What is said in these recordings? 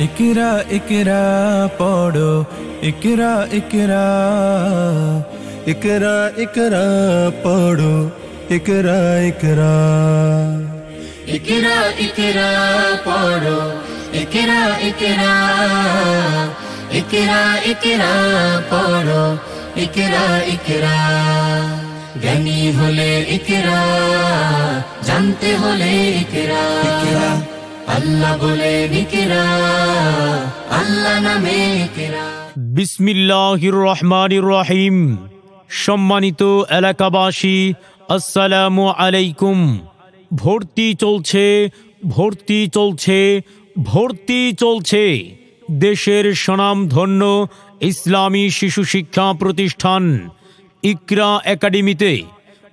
इकरा इकरा पढ़ो इकरा इकरा इकरा इकरा पढ़ो इकरा इकरा इकरा इकरा पढ़ो इकरा इकरा इकरा इकरा पढ़ो इकरा इकरा ज्ञानी होले इकरा जानते होले इकरा अल्लाह बोले इकरा अल्लाह नामे इकरा। बिस्मिल्लाहिर रहमानिर रहीम। सम्मानित एलाकाबासी আসসালামু আলাইকুম। ভর্তি চলছে ভর্তি চলছে ভর্তি চলছে দেশের স্বনামধন্য ইসলামী শিশু শিক্ষা প্রতিষ্ঠান ইকরা একাডেমিতে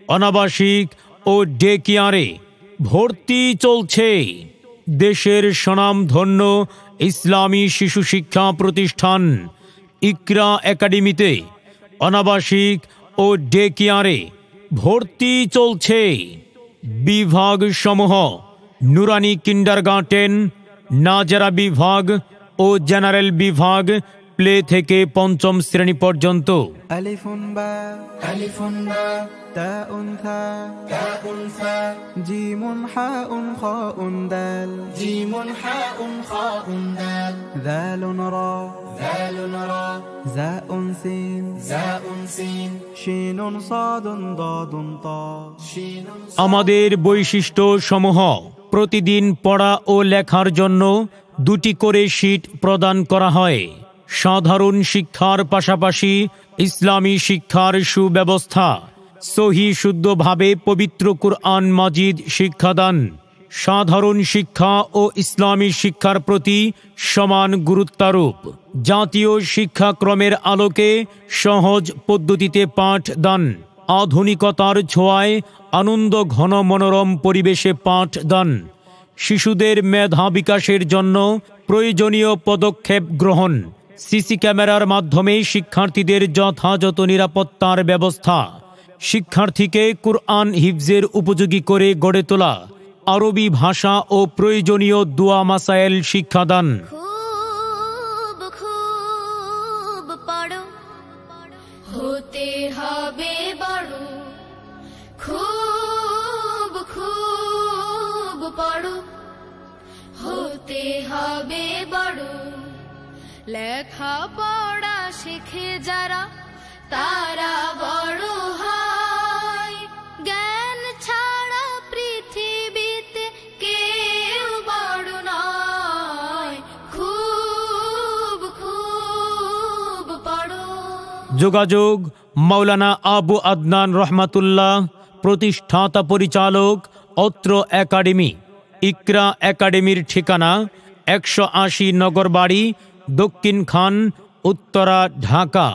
অনাবাসিক ও ডে কেয়ারে ভর্তি চলছে। দেশের স্বনামধন্য ইসলামী শিশু শিক্ষা প্রতিষ্ঠান ইকরা একাডেমিতে অনাবাসিক ও ডে কেয়ারে ভর্তি চলছে। বিভাগ সমূহ নুরানি কিন্ডারগার্টেন, নাজারা বিভাগ ও জেনারেল বিভাগ প্লে থেকে পঞ্চম শ্রেণী পর্যন্ত। আলিফুন বা তাউন থা জিমুন হাউন খাউন দাল যালুন রা জাউন সিন শিনুন সাদুন দাদুন তা। আমাদের বৈশিষ্ট্য সমূহ: প্রতিদিন পড়া ও লেখার জন্য 2টি করে শীট প্রদান করা হয়। সাধারণ শিক্ষার পাশাপাশি ইসলামী শিক্ষার সুব্যবস্থা, সহি শুদ্ধভাবে পবিত্র কুরআন মাজিদ শিক্ষাদান, সাধারণ শিক্ষা ও ইসলামী শিক্ষার প্রতি সমান গুরুত্বারোপ, জাতীয় শিক্ষাক্রমের আলোকে সহজ পদ্ধতিতে পাঠদান, আধুনিকতার ছোঁয়ায় আনন্দ ঘন মনোরম পরিবেশে পাঠদান, শিশুদের মেধা বিকাশের জন্য প্রয়োজনীয় পদক্ষেপ গ্রহণ, সিসি ক্যামেরার মাধ্যমে শিক্ষার্থীদের যথাযথ নিরাপত্তার ব্যবস্থা, শিক্ষার্থীকে কুরআন হিফজের উপযোগী করে গড়ে তোলা, আরবি ভাষা ও প্রয়োজনীয় দোয়া মাসায়েল শিক্ষাদান। খুব খুব পড়ো হতে হবে বড়, খুব খুব পড়ো হতে হবে বড়। লেখা পড়া শিখে যারা তারা বড় হয়, জ্ঞান ছাড়া পৃথিবীতে কেউ বড় নয়। খুব খুব পড়ো। যোগাযোগ: মাওলানা আবু আদনান রহমাতুল্লাহ, প্রতিষ্ঠাতা পরিচালক, অত্র একাডেমি। ইকরা একাডেমির ঠিকানা 180 নগরবাড়ি, দক্ষিণ খান, উত্তরা, ঢাকা।